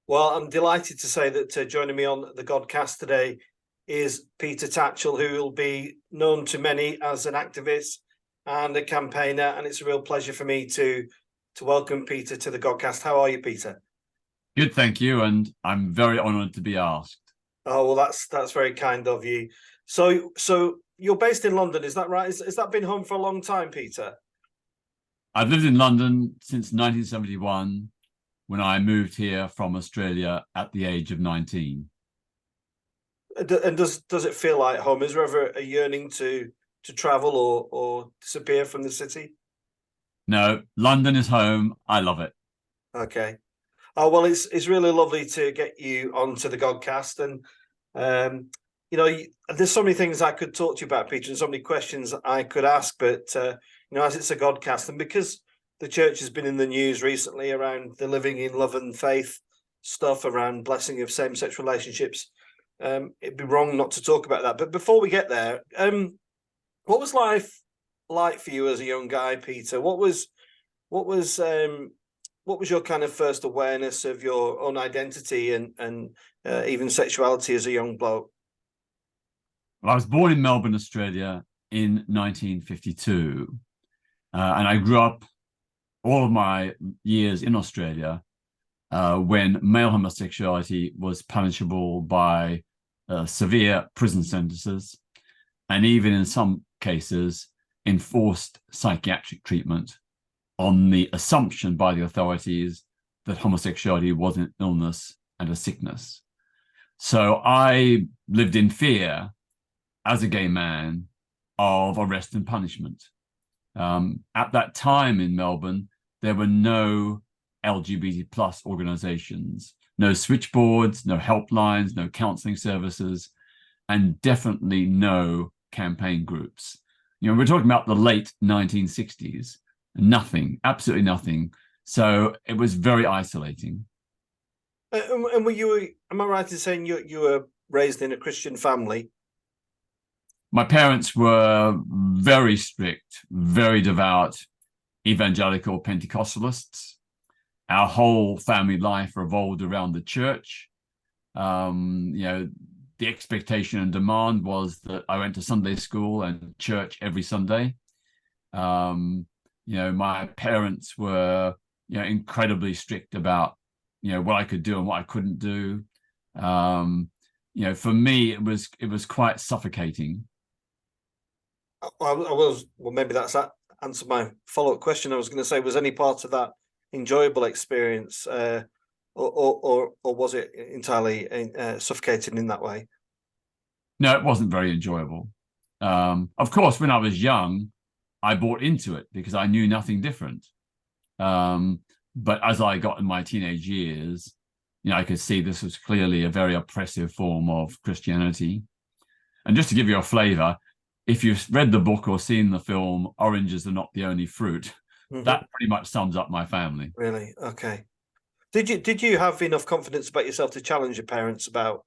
Well, I'm delighted to say that joining me on the Godcast today is Peter Tatchell, who will be known to many as an activist and a campaigner. And it's a real pleasure for me to welcome Peter to the Godcast. How are you, Peter? Good, thank you. And I'm very honoured to be asked. Oh, well, that's very kind of you. So you're based in London, is that right? Has that been home for a long time, Peter? I've lived in London since 1971, when I moved here from Australia at the age of 19. And does it feel like home? Is there ever a yearning to travel or disappear from the city? No, London is home. I love it. Okay. Oh, well, it's really lovely to get you onto the Godcast, and there's so many things I could talk to you about, Peter, and so many questions I could ask. But as it's a Godcast, and because the church has been in the news recently around the living in love and faith stuff, around blessing of same-sex relationships, it'd be wrong not to talk about that. But before we get there, what was life like for you as a young guy, Peter? What was your kind of first awareness of your own identity and even sexuality as a young bloke? Well, I was born in Melbourne, Australia in 1952. And I grew up all of my years in Australia when male homosexuality was punishable by severe prison sentences, and even in some cases enforced psychiatric treatment on the assumption by the authorities that homosexuality was an illness and a sickness. So I lived in fear as a gay man of arrest and punishment. At that time in Melbourne, there were no LGBT plus organizations, no switchboards, no helplines, no counseling services, and definitely no campaign groups. We're talking about the late 1960s. Nothing, absolutely nothing. So it was very isolating. And am I right in saying you were raised in a Christian family? My parents were very strict, very devout evangelical Pentecostalists. Our whole family life revolved around the church. The expectation and demand was that I went to Sunday school and church every Sunday. My parents were, incredibly strict about, what I could do and what I couldn't do. For me, it was quite suffocating. Well, maybe that's that answer my follow-up question. I was going to say, was any part of that enjoyable experience, or was it entirely suffocating in that way? No, it wasn't very enjoyable. Of course, when I was young, I bought into it because I knew nothing different. But as I got in my teenage years, I could see this was clearly a very oppressive form of Christianity. And just to give you a flavor, if you've read the book or seen the film Oranges Are Not the Only Fruit, that pretty much sums up my family. Really? Okay. Did you have enough confidence about yourself to challenge your parents about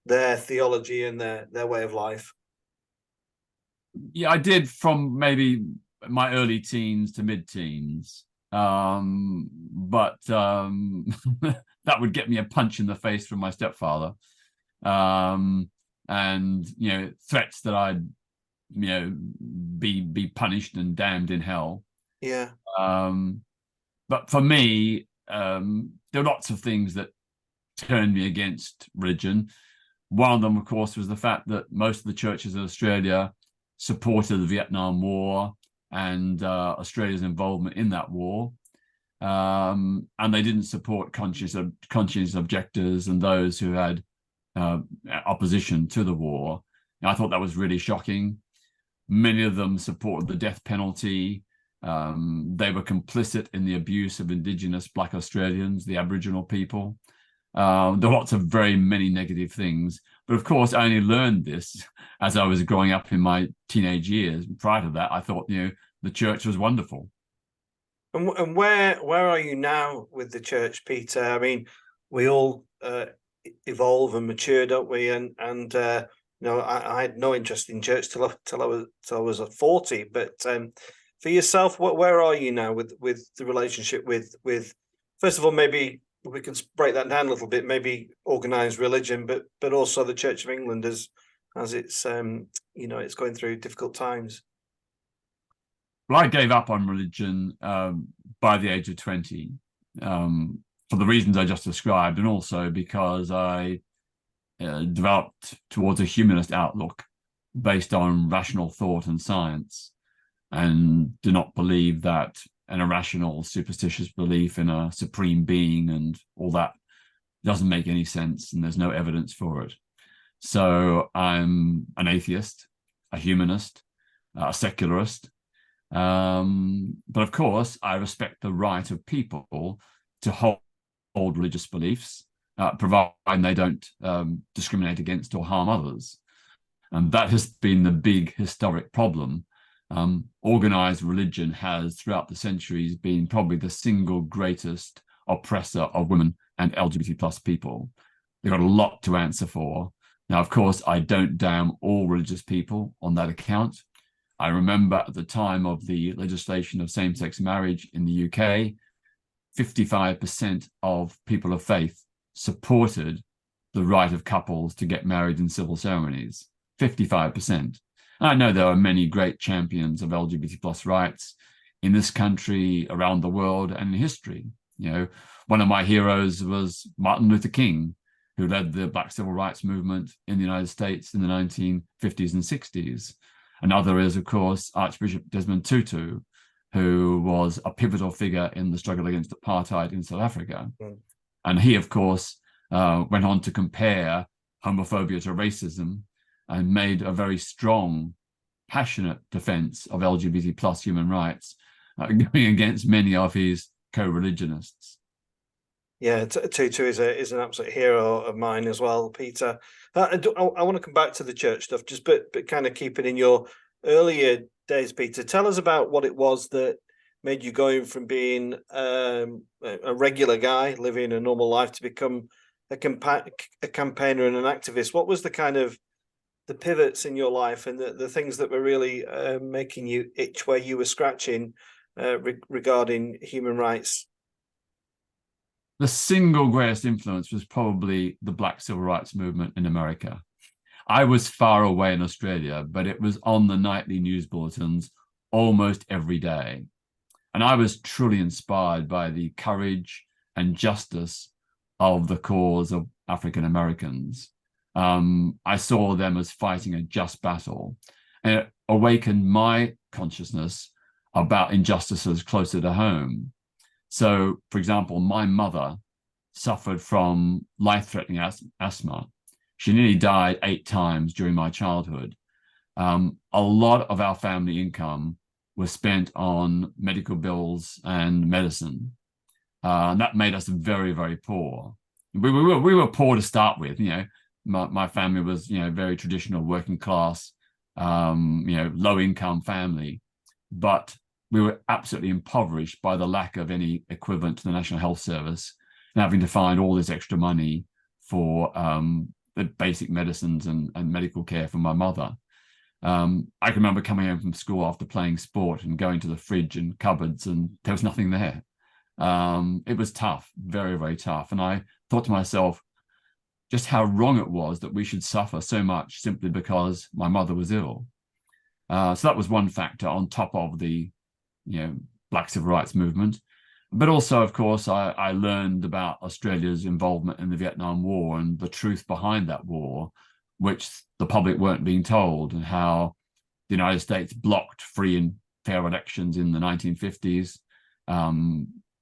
their theology and their way of life? Yeah, I did from maybe my early teens to mid-teens. But that would get me a punch in the face from my stepfather. And, threats that I'd, be punished and damned in hell. Yeah. But for me, there are lots of things that turned me against religion. One of them, of course, was the fact that most of the churches in Australia supported the Vietnam War and Australia's involvement in that war. And they didn't support conscientious objectors and those who had opposition to the war. And I thought that was really shocking. Many of them supported the death penalty. They were complicit in the abuse of Indigenous Black Australians, the Aboriginal people. There were lots of very many negative things. But of course, I only learned this as I was growing up in my teenage years. Prior to that, I thought, the church was wonderful. And where are you now with the church, Peter? I mean, we all evolve and mature, don't we? And I had no interest in church till I was 40. But for yourself, where are you now with the relationship with first of all, maybe we can break that down a little bit, maybe organised religion, but also the Church of England as it's it's going through difficult times. Well, I gave up on religion by the age of 20 for the reasons I just described, and also because I developed towards a humanist outlook based on rational thought and science, and do not believe that an irrational, superstitious belief in a supreme being and all that doesn't make any sense, and there's no evidence for it. So I'm an atheist, a humanist, a secularist. But of course, I respect the right of people to hold religious beliefs, providing they don't discriminate against or harm others. And that has been the big historic problem. Organized religion has, throughout the centuries, been probably the single greatest oppressor of women and LGBT plus people. They've got a lot to answer for. Now, of course, I don't damn all religious people on that account. I remember at the time of the legislation of same-sex marriage in the UK, 55% of people of faith supported the right of couples to get married in civil ceremonies. 55%. And I know there are many great champions of LGBT plus rights in this country, around the world, and in history. One of my heroes was Martin Luther King, who led the Black Civil Rights Movement in the United States in the 1950s and 60s. Another is, of course, Archbishop Desmond Tutu, who was a pivotal figure in the struggle against apartheid in South Africa. Mm. And he, of course, went on to compare homophobia to racism and made a very strong, passionate defense of LGBT plus human rights, going against many of his co-religionists. Yeah, Tutu is an absolute hero of mine as well, Peter. I want to come back to the church stuff, just but kind of keep it in your earlier days, Peter. Tell us about what it was that made you going from being a regular guy living a normal life to become a campaigner and an activist. What was the kind of the pivots in your life and the things that were really making you itch where you were scratching regarding human rights? The single greatest influence was probably the Black Civil Rights Movement in America. I was far away in Australia, but it was on the nightly news bulletins almost every day. And I was truly inspired by the courage and justice of the cause of African Americans. I saw them as fighting a just battle, and it awakened my consciousness about injustices closer to home. So, for example, my mother suffered from life-threatening asthma. She nearly died 8 times during my childhood. A lot of our family income was spent on medical bills and medicine. And that made us very, very poor. We were poor to start with. My family was, very traditional working class, low income family, but we were absolutely impoverished by the lack of any equivalent to the National Health Service and having to find all this extra money for the basic medicines and medical care for my mother. I can remember coming home from school after playing sport and going to the fridge and cupboards, and there was nothing there. It was tough, very, very tough. And I thought to myself just how wrong it was that we should suffer so much simply because my mother was ill. So that was one factor on top of the Black Civil Rights Movement. But also, of course, I learned about Australia's involvement in the Vietnam War and the truth behind that war, which the public weren't being told, and how the United States blocked free and fair elections in the 1950s,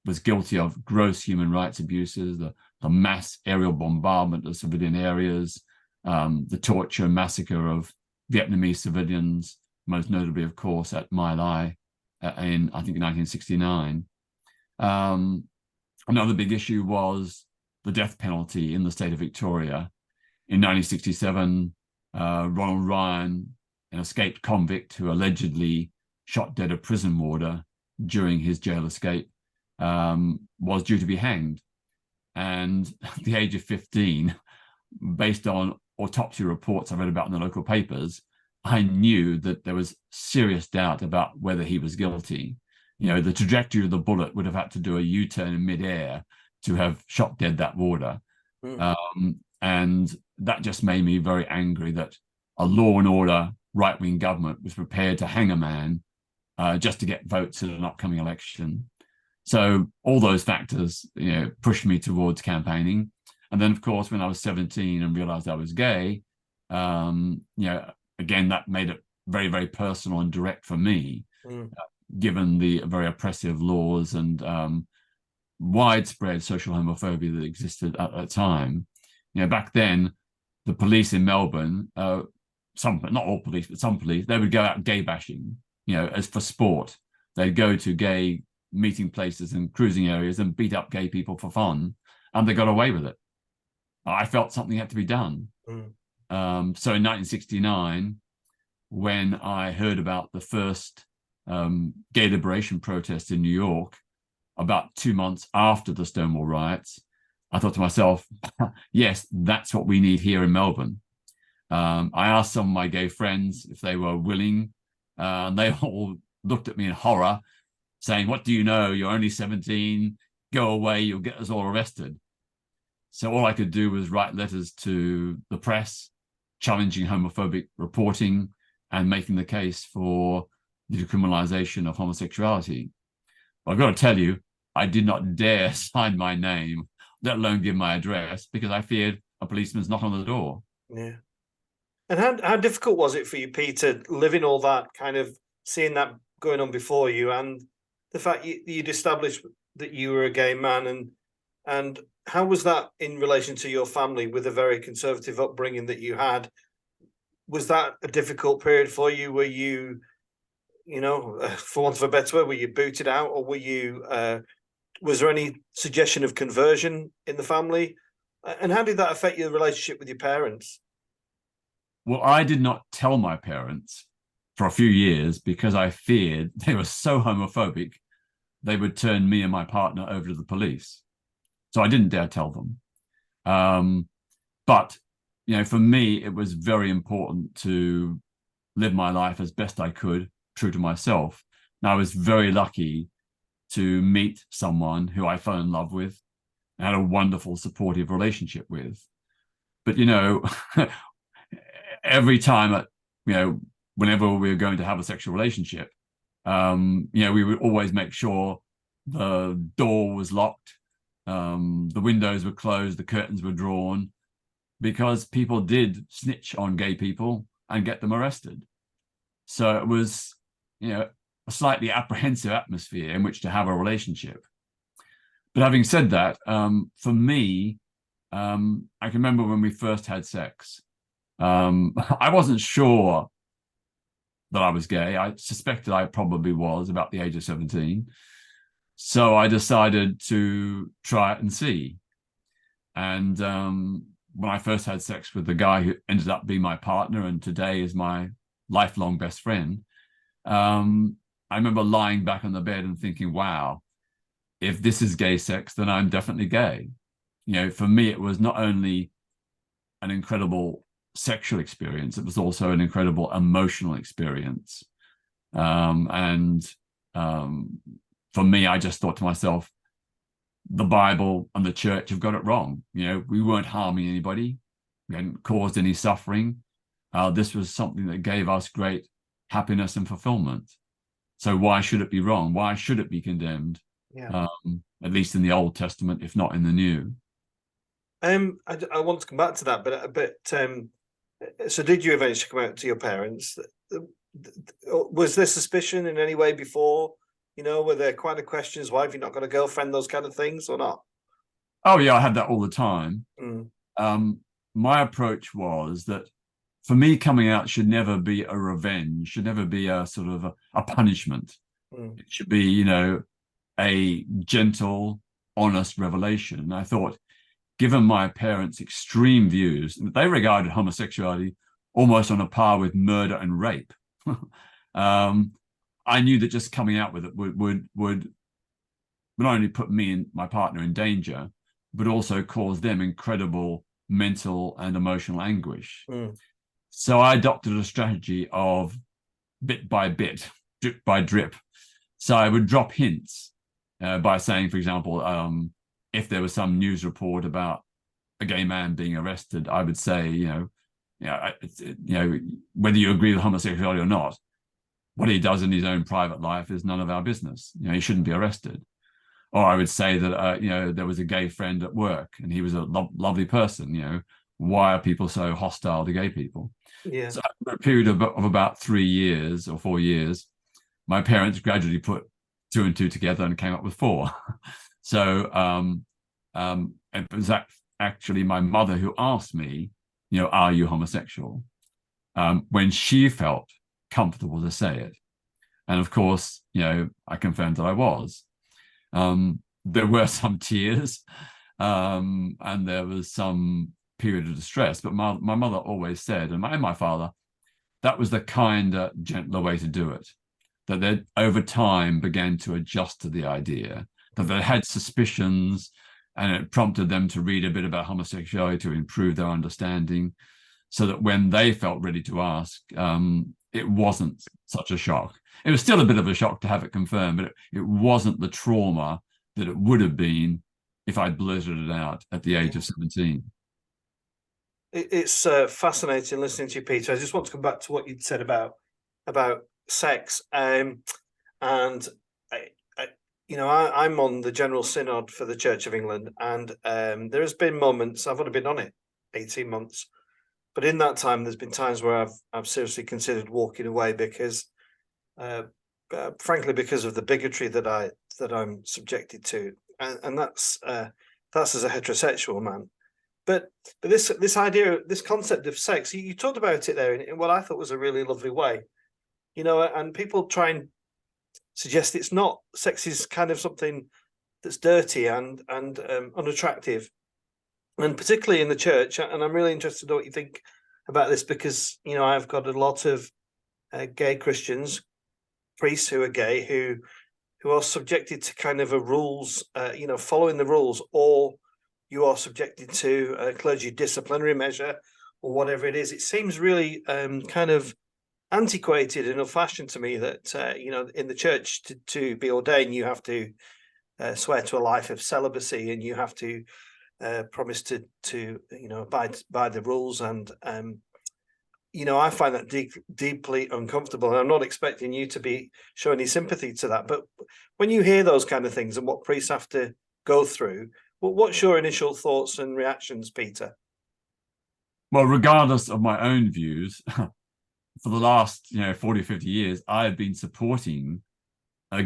was guilty of gross human rights abuses, the mass aerial bombardment of civilian areas, the torture and massacre of Vietnamese civilians, most notably, of course, at My Lai in, I think, 1969. Another big issue was the death penalty in the state of Victoria. In 1967, Ronald Ryan, an escaped convict who allegedly shot dead a prison warder during his jail escape, was due to be hanged. And at the age of 15, based on autopsy reports I read about in the local papers, I knew that there was serious doubt about whether he was guilty. The trajectory of the bullet would have had to do a U-turn in midair to have shot dead that warder. And that just made me very angry that a law and order right-wing government was prepared to hang a man just to get votes in an upcoming election. So all those factors, pushed me towards campaigning. And then, of course, when I was 17 and realized I was gay, again, that made it very, very personal and direct for me, given the very oppressive laws and widespread social homophobia that existed at that time. Back then, the police in Melbourne, not all police, but some police, they would go out gay bashing, as for sport. They'd go to gay meeting places and cruising areas and beat up gay people for fun, and they got away with it. I felt something had to be done. So in 1969, when I heard about the first gay liberation protest in New York, about 2 months after the Stonewall riots, I thought to myself, yes, that's what we need here in Melbourne. I asked some of my gay friends if they were willing, and they all looked at me in horror, saying, "What do you know? You're only 17. Go away. You'll get us all arrested." So all I could do was write letters to the press, challenging homophobic reporting and making the case for the decriminalization of homosexuality. But I've got to tell you, I did not dare sign my name, let alone give my address, because I feared a policeman's knock on the door. Yeah. And how difficult was it for you, Peter, living all that, kind of seeing that going on before you, and the fact you'd established that you were a gay man, and how was that in relation to your family with a very conservative upbringing that you had? Was that a difficult period for you? Were you, for want of a better word, were you booted out, or were you? Was there any suggestion of conversion in the family? And how did that affect your relationship with your parents? Well, I did not tell my parents for a few years because I feared they were so homophobic they would turn me and my partner over to the police. So I didn't dare tell them. But, for me, it was very important to live my life as best I could, true to myself. And I was very lucky to meet someone who I fell in love with and had a wonderful, supportive relationship with. But, every time, whenever we were going to have a sexual relationship, we would always make sure the door was locked, the windows were closed, the curtains were drawn, because people did snitch on gay people and get them arrested. So it was, a slightly apprehensive atmosphere in which to have a relationship. But having said that, for me, I can remember when we first had sex, I wasn't sure that I was gay. I suspected I probably was about the age of 17. So I decided to try it and see. And when I first had sex with the guy who ended up being my partner and today is my lifelong best friend, I remember lying back on the bed and thinking, wow, if this is gay sex, then I'm definitely gay. For me, it was not only an incredible sexual experience, it was also an incredible emotional experience. For me, I just thought to myself, the Bible and the church have got it wrong. We weren't harming anybody. We hadn't caused any suffering. This was something that gave us great happiness and fulfillment. So why should it be wrong? Why should it be condemned? Yeah. At least in the Old Testament, if not in the New. I want to come back to that, but so did you eventually come out to your parents? Was there suspicion in any way before? Were there kind of questions? Why have you not got a girlfriend? Those kind of things, or not? Oh yeah, I had that all the time. My approach was that for me, coming out should never be a revenge, should never be a sort of a punishment. It should be, a gentle, honest revelation. And I thought, given my parents' extreme views, they regarded homosexuality almost on a par with murder and rape. I knew that just coming out with it would not only put me and my partner in danger, but also cause them incredible mental and emotional anguish. So I adopted a strategy of bit by bit, drip by drip. So I would drop hints by saying, for example, if there was some news report about a gay man being arrested, I would say, whether you agree with homosexuality or not, what he does in his own private life is none of our business. He shouldn't be arrested. Or I would say that, there was a gay friend at work and he was a lovely person. Why are people so hostile to gay people? Yeah. So after a period of about 3 years or 4 years, my parents gradually put 2 and 2 together and came up with 4. So it was actually my mother who asked me, are you homosexual? When she felt comfortable to say it. And of course, I confirmed that I was. There were some tears and there was some period of distress, but my mother always said, and my father, that was the kinder, gentler way to do it. That they over time began to adjust to the idea, that they had suspicions, and it prompted them to read a bit about homosexuality to improve their understanding, so that when they felt ready to ask, it wasn't such a shock. It was still a bit of a shock to have it confirmed, but it wasn't the trauma that it would have been if I'd blurted it out at the age of 17. It's fascinating listening to you, Peter. I just want to come back to what you'd said about sex, and I'm on the General Synod for the Church of England, and there has been moments. I've only been on it 18 months, but in that time, there's been times where I've seriously considered walking away because, frankly, because of the bigotry that I'm subjected to, and that's as a heterosexual man. But this idea, this concept of sex, you talked about it there in what I thought was a really lovely way, and people try and suggest it's not. Sex is kind of something that's dirty and unattractive, and particularly in the church. And I'm really interested in what you think about this because I've got a lot of gay Christians, priests who are gay, who are subjected to kind of a rules, following the rules, or you are subjected to a clergy disciplinary measure or whatever it is. It seems really kind of antiquated and old-fashioned to me that, in the church to be ordained, you have to swear to a life of celibacy and you have to promise to abide by the rules. And, I find that deeply uncomfortable. And I'm not expecting you to show any sympathy to that. But when you hear those kind of things and what priests have to go through, what's your initial thoughts and reactions, Peter? Well, regardless of my own views, for the last 40, 50 years, I have been supporting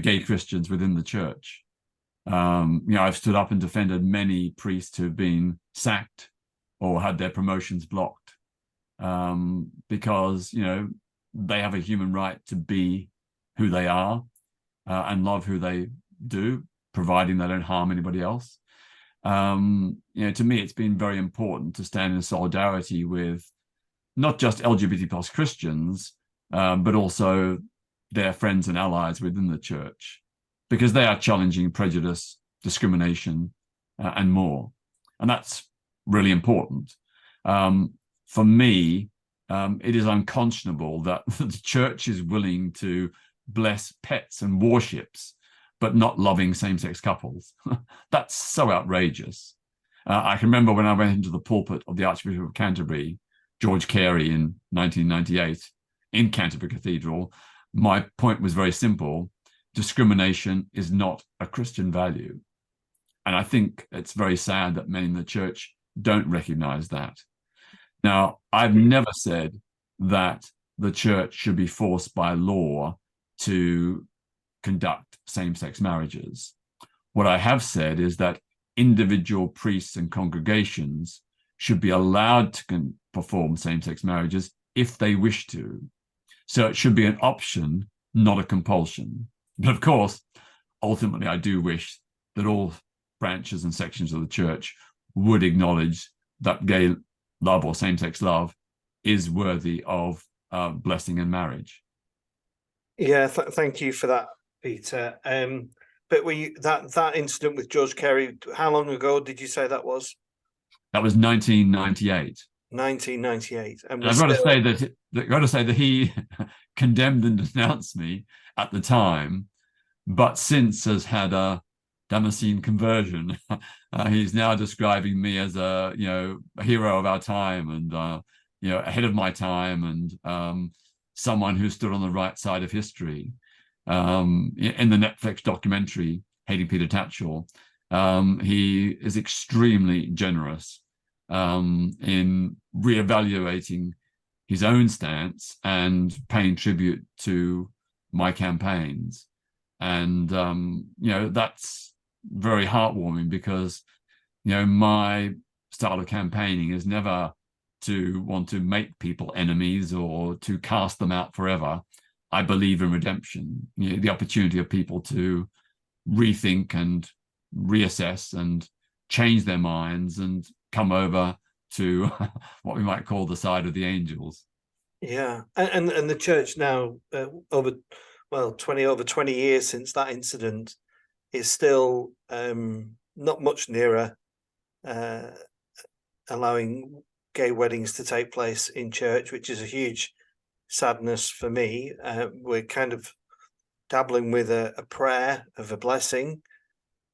gay Christians within the church. I've stood up and defended many priests who've been sacked or had their promotions blocked because, they have a human right to be who they are and love who they do, providing they don't harm anybody else. To me, it's been very important to stand in solidarity with not just LGBT plus Christians, but also their friends and allies within the church, because they are challenging prejudice, discrimination, and more. And that's really important. For me, it is unconscionable that the church is willing to bless pets and warships, but not loving same-sex couples. That's so outrageous. I can remember when I went into the pulpit of the Archbishop of Canterbury, George Carey, in 1998, in Canterbury Cathedral, my point was very simple. Discrimination is not a Christian value. And I think it's very sad that many in the church don't recognize that. Now, I've never said that the church should be forced by law to conduct same-sex marriages. What I have said is that individual priests and congregations should be allowed to perform same-sex marriages if they wish to. So it should be an option, not a compulsion. But of course, ultimately, I do wish that all branches and sections of the church would acknowledge that gay love or same-sex love is worthy of blessing and marriage. Yeah, thank you for that, Peter. But that incident with George Carey, how long ago did you say that was? That was 1998. 1998, and I've got to say that he condemned and denounced me at the time, but since has had a Damascene conversion. He's now describing me as a hero of our time, and ahead of my time, and someone who stood on the right side of history. In the Netflix documentary Hating Peter Tatchell, he is extremely generous in reevaluating his own stance and paying tribute to my campaigns. And that's very heartwarming, because my style of campaigning is never to want to make people enemies or to cast them out forever. I believe in redemption, the opportunity of people to rethink and reassess and change their minds and come over to what we might call the side of the angels. Yeah, and the church now, over 20 years since that incident, is still not much nearer allowing gay weddings to take place in church, which is a huge sadness for me. We're kind of dabbling with a prayer of a blessing.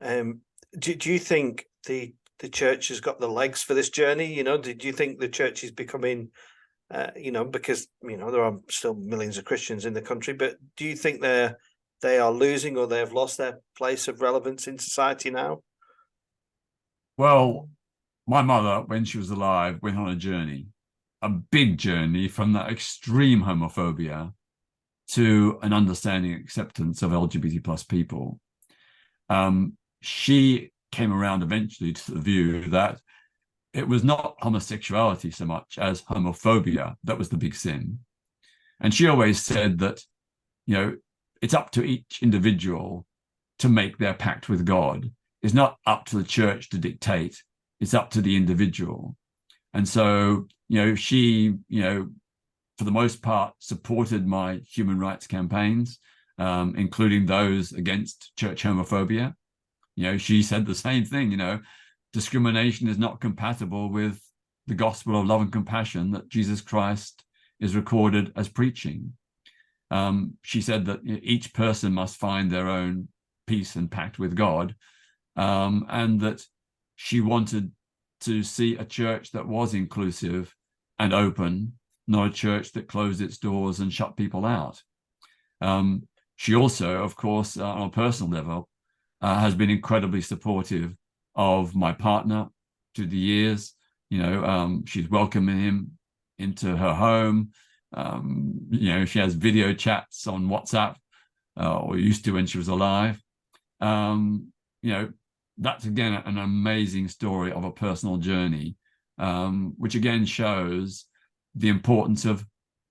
Do you think the church has got the legs for this journey? Do you think the church is becoming, because there are still millions of Christians in the country, but do you think they are losing, or they have lost their place of relevance in society now? Well, my mother, when she was alive, went on a journey, a big journey, from that extreme homophobia to an understanding acceptance of LGBT plus people. She came around eventually to the view that it was not homosexuality so much as homophobia that was the big sin. And she always said that, it's up to each individual to make their pact with God. It's not up to the church to dictate. It's up to the individual. And so, she, for the most part, supported my human rights campaigns, including those against church homophobia. She said the same thing, discrimination is not compatible with the gospel of love and compassion that Jesus Christ is recorded as preaching. She said that each person must find their own peace and pact with God, and that she wanted to see a church that was inclusive and open, not a church that closed its doors and shut people out. She also, of course, on a personal level, has been incredibly supportive of my partner through the years. She's welcoming him into her home. She has video chats on WhatsApp, or used to when she was alive. That's again an amazing story of a personal journey, which again shows the importance of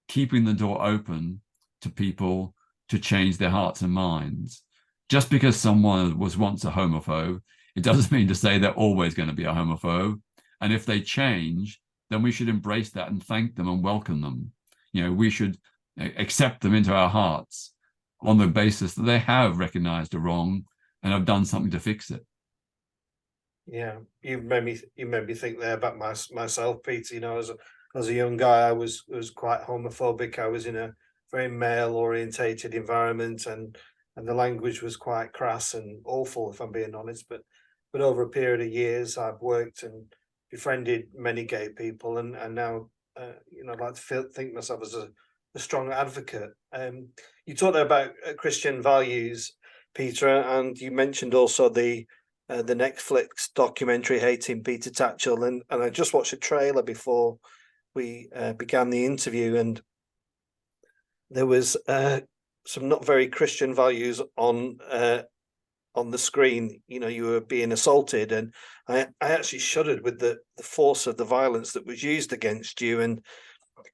keeping the door open to people to change their hearts and minds. Just because someone was once a homophobe, it doesn't mean to say they're always going to be a homophobe. And if they change, then we should embrace that and thank them and welcome them. We should accept them into our hearts on the basis that they have recognized a wrong and have done something to fix it. Yeah, you made me think there about myself, Peter. As a young guy, I was quite homophobic. I was in a very male orientated environment, and the language was quite crass and awful, if I'm being honest. But over a period of years, I've worked and befriended many gay people, and now I'd like to think myself as a strong advocate. You talked about Christian values, Peter, and you mentioned also the Netflix documentary Hating Peter Tatchell, and I just watched a trailer before we began the interview, and there was some not very Christian values on the screen. You were being assaulted, and I actually shuddered with the force of the violence that was used against you. And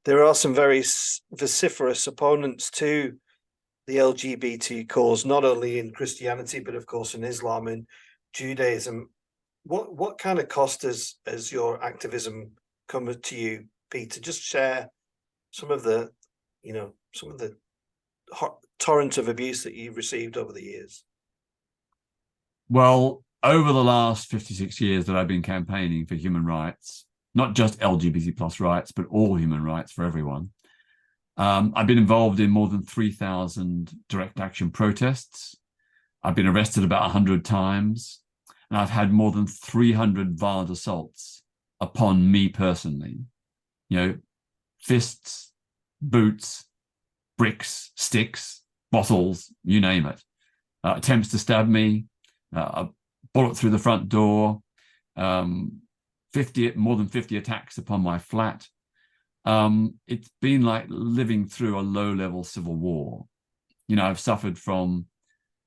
there are some very vociferous opponents to the LGBT cause, not only in Christianity, but of course in Islam and Judaism. What kind of cost has your activism come to you, Peter? Just share some of the torrent of abuse that you've received over the years. Well, over the last 56 years that I've been campaigning for human rights, not just LGBT plus rights, but all human rights for everyone, I've been involved in more than 3,000 direct action protests. I've been arrested about 100 times, and I've had more than 300 violent assaults upon me personally. You know, fists, boots, bricks, sticks, bottles, you name it. Attempts to stab me, a bullet through the front door, more than 50 attacks upon my flat. It's been like living through a low-level civil war. You know, I've suffered from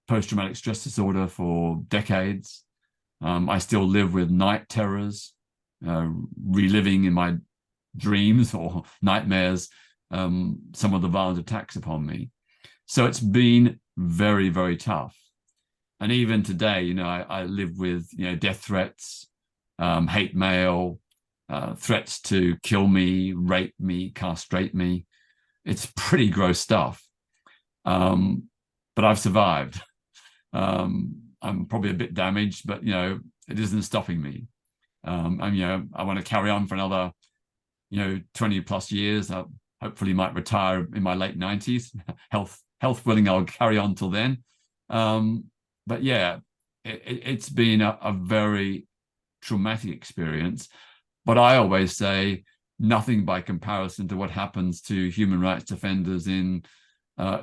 post-traumatic stress disorder for decades. I still live with night terrors, reliving in my dreams or nightmares some of the violent attacks upon me. So it's been very, very tough. And even today, you know, I live with, you know, death threats, hate mail, threats to kill me, rape me, castrate me. It's pretty gross stuff. But I've survived. I'm probably a bit damaged, but, you know, it isn't stopping me. And, you know, I want to carry on for another, you know, 20 plus years. I hopefully might retire in my late 90s. Health willing, I'll carry on till then. But yeah, it's been a very traumatic experience. But I always say nothing by comparison to what happens to human rights defenders in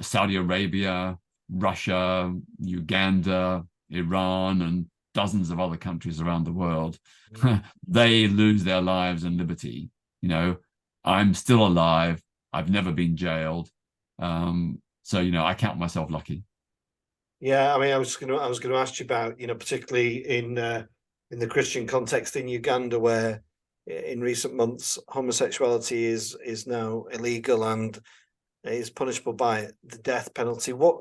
Saudi Arabia, Russia, Uganda, Iran, and dozens of other countries around the world. They lose their lives and liberty. You know, I'm still alive. I've never been jailed. So, you know, I count myself lucky. Yeah, I mean, I was going to ask you about, you know, particularly in the Christian context in Uganda, where in recent months homosexuality is now illegal and is punishable by the death penalty. What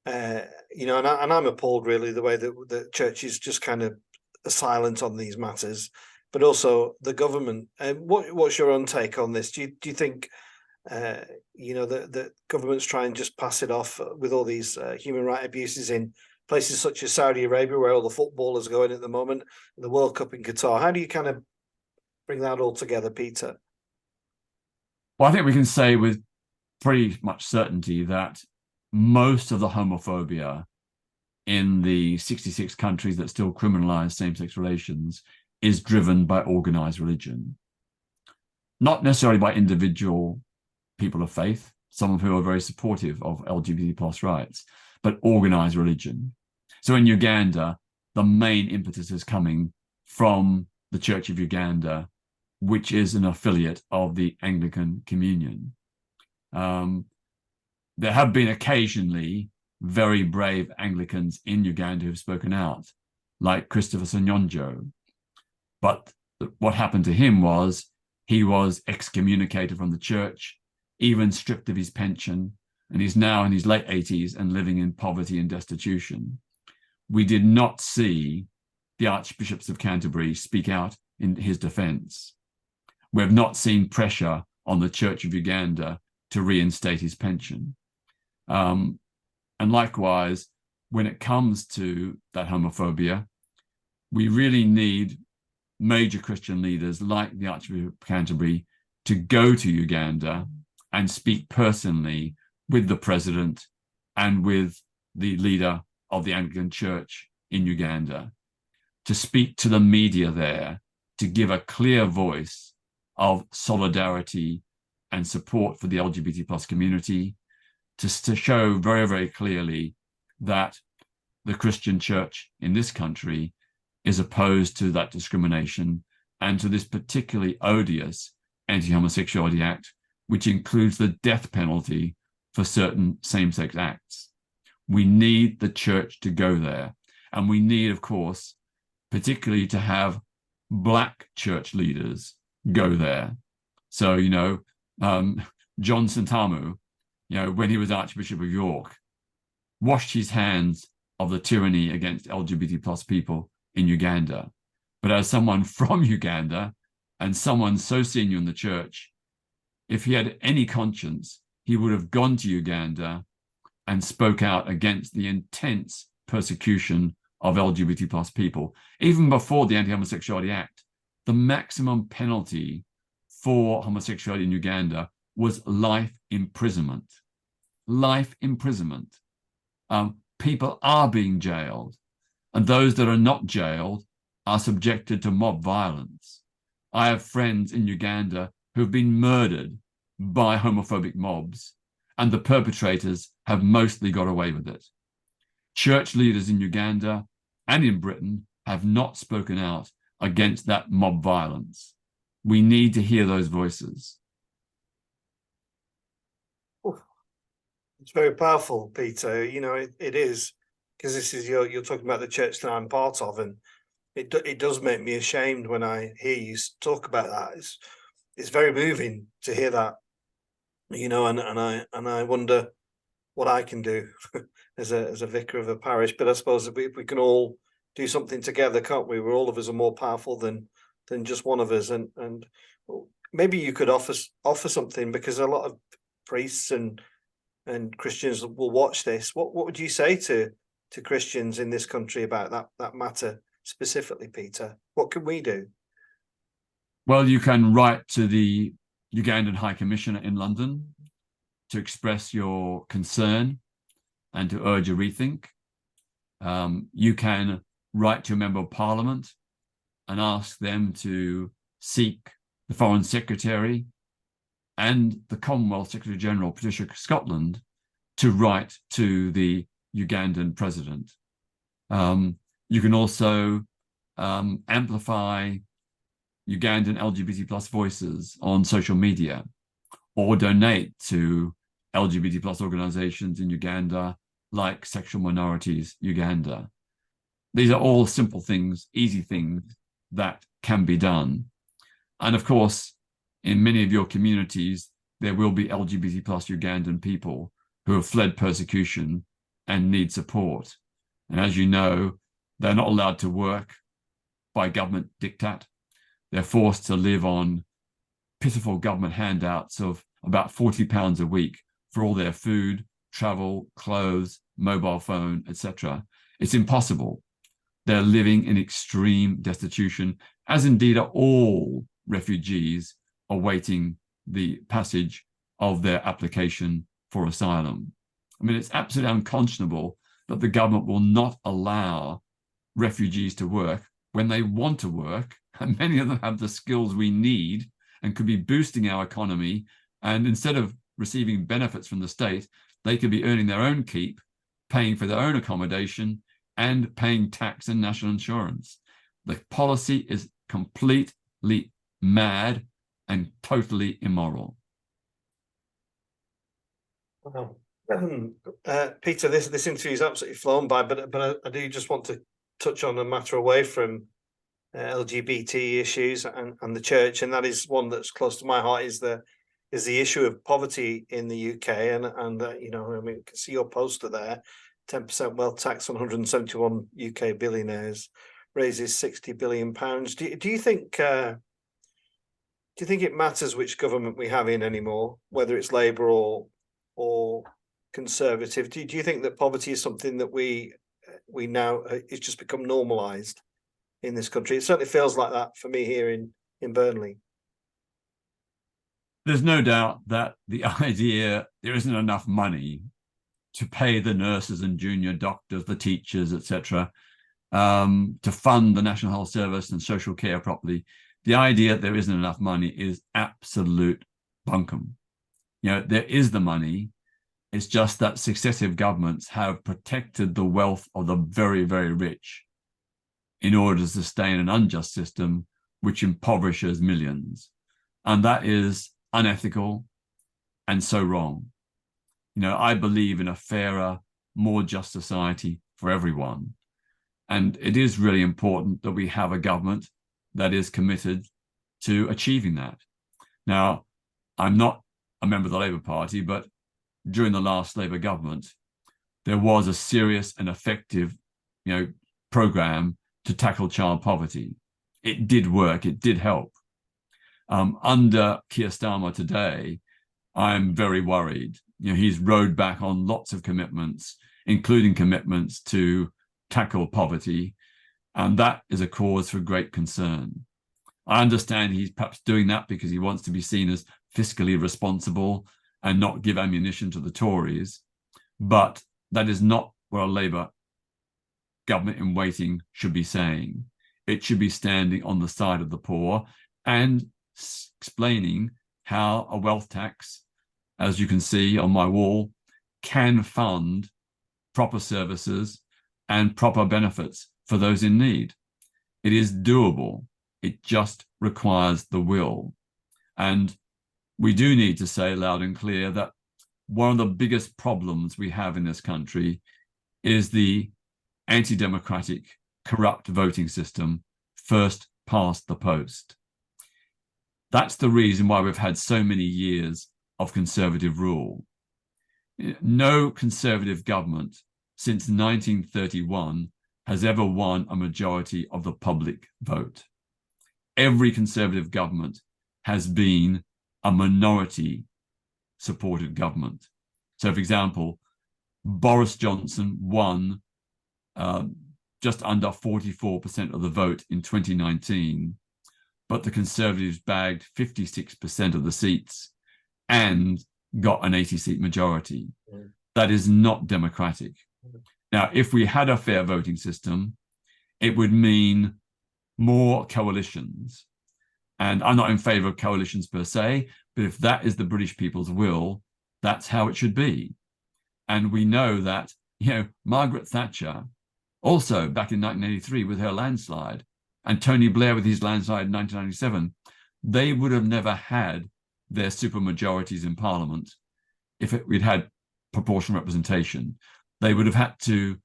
you know, and I'm appalled really the way that the church is just kind of silent on these matters, but also the government. What's your own take on this? Do you think you know, the governments try and just pass it off with all these human rights abuses in places such as Saudi Arabia, where all the footballers are going at the moment, and the World Cup in Qatar? How do you kind of bring that all together, Peter? Well, I think we can say with pretty much certainty that most of the homophobia in the 66 countries that still criminalize same-sex relations is driven by organized religion, not necessarily by individual people of faith, some of who are very supportive of LGBT plus rights, but organized religion. So in Uganda, the main impetus is coming from the Church of Uganda, which is an affiliate of the Anglican Communion. There have been occasionally very brave Anglicans in Uganda who've spoken out, like Christopher Sanyonjo. But what happened to him was he was excommunicated from the church, even stripped of his pension, and he's now in his late 80s and living in poverty and destitution. We did not see the Archbishops of Canterbury speak out in his defense. We have not seen pressure on the Church of Uganda to reinstate his pension. And likewise, when it comes to that homophobia, we really need major Christian leaders like the Archbishop of Canterbury to go to Uganda and speak personally with the president and with the leader of the Anglican Church in Uganda, to speak to the media there, to give a clear voice of solidarity and support for the LGBT plus community, to show very, very clearly that the Christian church in this country is opposed to that discrimination and to this particularly odious Anti-Homosexuality Act, which includes the death penalty for certain same-sex acts. We need the church to go there. And we need, of course, particularly to have Black church leaders go there. So, you know, John Sentamu, you know, when he was Archbishop of York, washed his hands of the tyranny against LGBT plus people in Uganda. But as someone from Uganda and someone so senior in the church, if he had any conscience, he would have gone to Uganda and spoke out against the intense persecution of LGBT plus people. Even before the Anti-Homosexuality Act, the maximum penalty for homosexuality in Uganda was life imprisonment. Life imprisonment. people are being jailed, and those that are not jailed are subjected to mob violence. I have friends in Uganda who've been murdered by homophobic mobs, and the perpetrators have mostly got away with it. Church leaders in Uganda and in Britain have not spoken out against that mob violence. We need to hear those voices. It's very powerful, Peter. You know, it is, because this is you're talking about the church that I'm part of, and it does make me ashamed when I hear you talk about that. It's very moving to hear that, you know, and I wonder what I can do as a vicar of a parish. But I suppose if we can all do something together, can't we? Where all of us are more powerful than just one of us, and maybe you could offer something, because a lot of priests and Christians will watch this. What would you say to Christians in this country about that matter specifically, Peter? What can we do? Well, you can write to the Ugandan High Commissioner in London to express your concern and to urge a rethink. You can write to a member of Parliament and ask them to seek the Foreign Secretary and the Commonwealth Secretary General, Patricia Scotland, to write to the Ugandan president. You can also amplify Ugandan LGBT plus voices on social media, or donate to LGBT plus organizations in Uganda, like Sexual Minorities Uganda. These are all simple things, easy things that can be done. And of course, in many of your communities, there will be LGBT plus Ugandan people who have fled persecution and need support. And as you know, they're not allowed to work by government diktat. They're forced to live on pitiful government handouts of about £40 a week for all their food, travel, clothes, mobile phone, etc. It's impossible. They're living in extreme destitution, as indeed are all refugees awaiting the passage of their application for asylum. I mean, it's absolutely unconscionable that the government will not allow refugees to work when they want to work, and many of them have the skills we need and could be boosting our economy. And instead of receiving benefits from the state, they could be earning their own keep, paying for their own accommodation, and paying tax and national insurance. The policy is completely mad and totally immoral. Wow. Peter, this interview is absolutely flown by, but I do just want to touch on a matter away from LGBT issues and the church, and that is one that's close to my heart, is the issue of poverty in the UK, and you know, I mean, you can see your poster there. 10% wealth tax on 171 UK billionaires raises £60 billion. Do you think it matters which government we have in anymore, whether it's Labour or Conservative? Do you think that poverty is something that we now it's just become normalised in this country? It certainly feels like that for me here in Burnley. There's no doubt that the idea there isn't enough money to pay the nurses and junior doctors, the teachers, etc., to fund the National Health Service and social care properly. The idea that there isn't enough money is absolute bunkum. You know, there is the money. It's just that successive governments have protected the wealth of the very, very rich in order to sustain an unjust system which impoverishes millions. And that is unethical and so wrong. You know, I believe in a fairer, more just society for everyone. And it is really important that we have a government that is committed to achieving that. Now, I'm not a member of the Labour Party, but during the last Labour government, there was a serious and effective, you know, programme to tackle child poverty. It did work. It did help. Under Keir Starmer today, I'm very worried. You know, he's rowed back on lots of commitments, including commitments to tackle poverty, and that is a cause for great concern. I understand he's perhaps doing that because he wants to be seen as fiscally responsible and not give ammunition to the Tories, but that is not what a Labour government in waiting should be saying. It should be standing on the side of the poor and explaining how a wealth tax, as you can see on my wall, can fund proper services and proper benefits for those in need. It is doable. It just requires the will. And we do need to say loud and clear that one of the biggest problems we have in this country is the anti-democratic, corrupt voting system, first past the post. That's the reason why we've had so many years of Conservative rule. No Conservative government since 1931 has ever won a majority of the public vote. Every Conservative government has been a minority supported government. So, for example, Boris Johnson won just under 44% of the vote in 2019, but the Conservatives bagged 56% of the seats and got an 80-seat majority. That is not democratic. Now, if we had a fair voting system, it would mean more coalitions. And I'm not in favor of coalitions per se, but if that is the British people's will, that's how it should be. And we know that, Margaret Thatcher, also back in 1983 with her landslide, and Tony Blair with his landslide in 1997, they would have never had their supermajorities in Parliament if we'd had proportional representation. They would have had to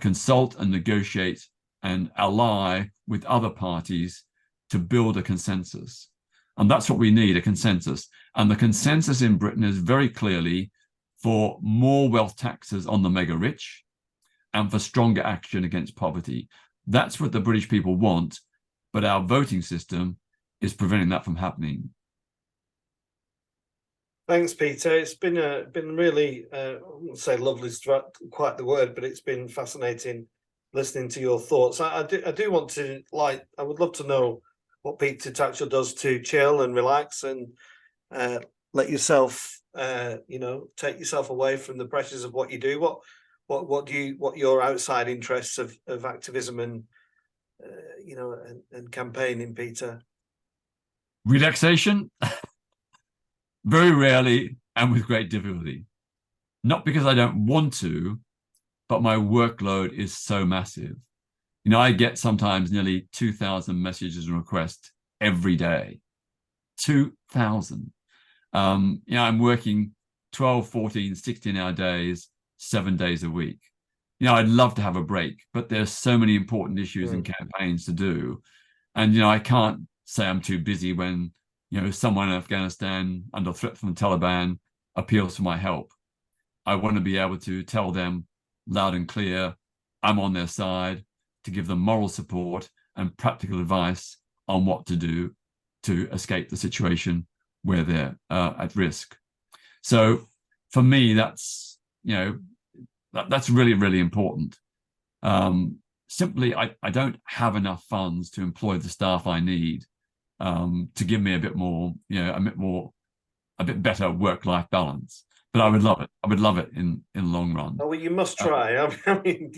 consult and negotiate and ally with other parties to build a consensus. And that's what we need, a consensus. And the consensus in Britain is very clearly for more wealth taxes on the mega rich and for stronger action against poverty. That's what the British people want, but our voting system is preventing that from happening. Thanks, Peter. It's been really, I wouldn't say lovely is quite the word, but it's been fascinating listening to your thoughts. I do want to, I would love to know what Peter Tatchell does to chill and relax and let yourself, take yourself away from the pressures of what you do. What your outside interests of activism and and campaigning, Peter? Relaxation, very rarely and with great difficulty. Not because I don't want to, but my workload is so massive. I get sometimes nearly 2,000 messages and requests every day. 2,000. I'm working 12, 14, 16-hour days, 7 days a week. I'd love to have a break, but there's so many important issues and campaigns to do. And, I can't say I'm too busy when, someone in Afghanistan under threat from the Taliban appeals for my help. I want to be able to tell them loud and clear, I'm on their side, to give them moral support and practical advice on what to do to escape the situation where they're at risk. So for me, that's really, really important. Simply, I don't have enough funds to employ the staff I need to give me a bit more, a bit better work-life balance. But I would love it. I would love it in the long run. Oh, well, you must try. I mean,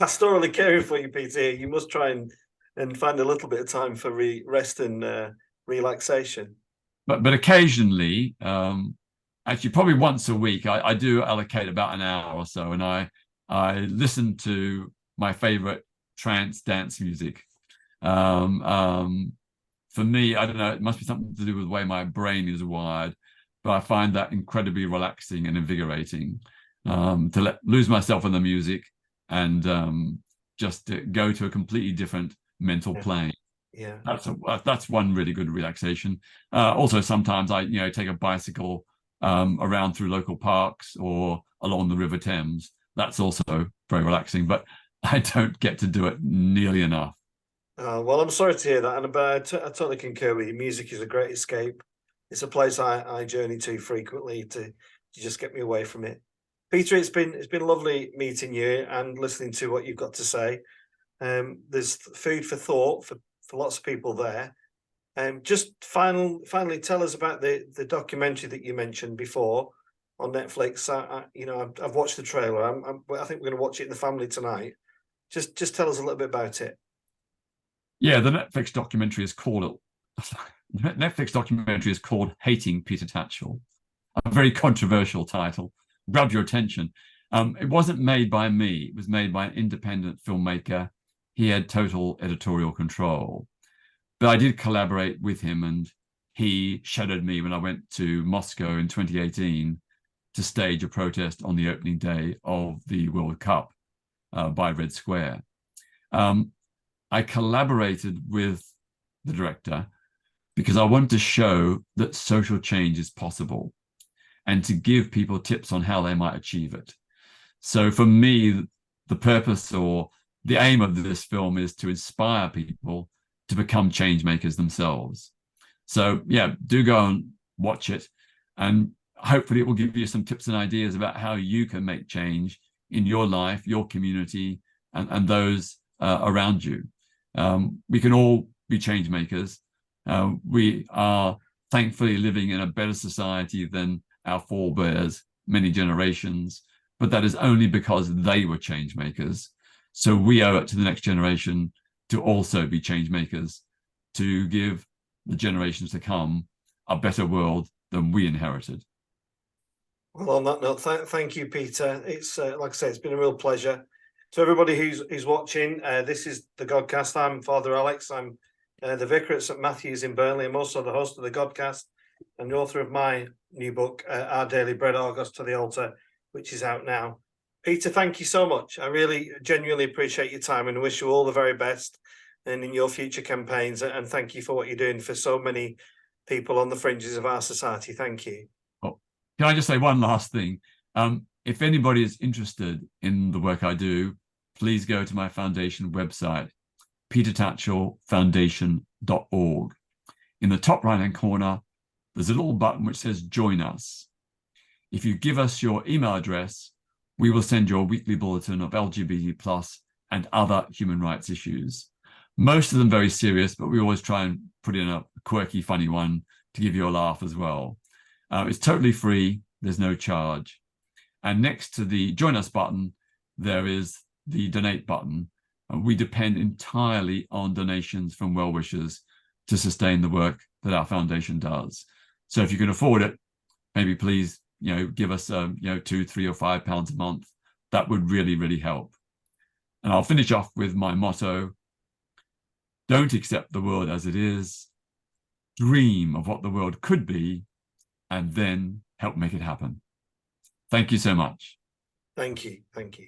pastorally caring for you, Peter, you must try and find a little bit of time for rest and relaxation. But occasionally, actually probably once a week, I do allocate about an hour or so, and I listen to my favorite trance dance music. For me, I don't know, it must be something to do with the way my brain is wired, but I find that incredibly relaxing and invigorating to lose myself in the music and just to go to a completely different mental plane. Yeah, that's one really good relaxation. Also, sometimes I take a bicycle around through local parks or along the River Thames. That's also very relaxing, but I don't get to do it nearly enough. Well, I'm sorry to hear that, but I totally concur with you. Music is a great escape. It's a place I journey to frequently to just get me away from it. Peter, it's been lovely meeting you and listening to what you've got to say. There's food for thought for lots of people there. Just finally tell us about the documentary that you mentioned before, on Netflix. I've watched the trailer. I think we're going to watch it in the family tonight. Just tell us a little bit about it. Yeah, the Netflix documentary is called Hating Peter Tatchell. A very controversial title. Grabbed your attention. It wasn't made by me. It was made by an independent filmmaker. He had total editorial control. But I did collaborate with him, and he shadowed me when I went to Moscow in 2018 to stage a protest on the opening day of the World Cup by Red Square. I collaborated with the director because I wanted to show that social change is possible and to give people tips on how they might achieve it. So for me, the purpose or the aim of this film is to inspire people to become change makers themselves. So yeah, do go and watch it, and hopefully it will give you some tips and ideas about how you can make change in your life, your community, and those around you. We can all be change makers. We are thankfully living in a better society than our forebears many generations, but that is only because they were change makers. So we owe it to the next generation to also be change makers, to give the generations to come a better world than we inherited. Well, on that note, thank you, Peter. It's like I say, it's been a real pleasure. To everybody who's watching, this is the Godcast. I'm Father Alex. I'm the vicar at St Matthew's in Burnley. I'm also the host of the Godcast and the author of my new book, Our Daily Bread, Argos to the Altar, which is out now. Peter, thank you so much. I really genuinely appreciate your time and wish you all the very best and in your future campaigns. And thank you for what you're doing for so many people on the fringes of our society. Thank you. Oh, can I just say one last thing? If anybody is interested in the work I do, please go to my foundation website, petertatchellfoundation.org. In the top right-hand corner, there's a little button which says Join Us. If you give us your email address, we will send you a weekly bulletin of LGBT+ and other human rights issues. Most of them very serious, but we always try and put in a quirky, funny one to give you a laugh as well. It's totally free. There's no charge. And next to the Join Us button, there is the Donate button. We depend entirely on donations from well-wishers to sustain the work that our foundation does. So if you can afford it, maybe please, give us, £2, £3 or £5 a month. That would really, really help. And I'll finish off with my motto: don't accept the world as it is. Dream of what the world could be, and then help make it happen. Thank you so much. Thank you. Thank you.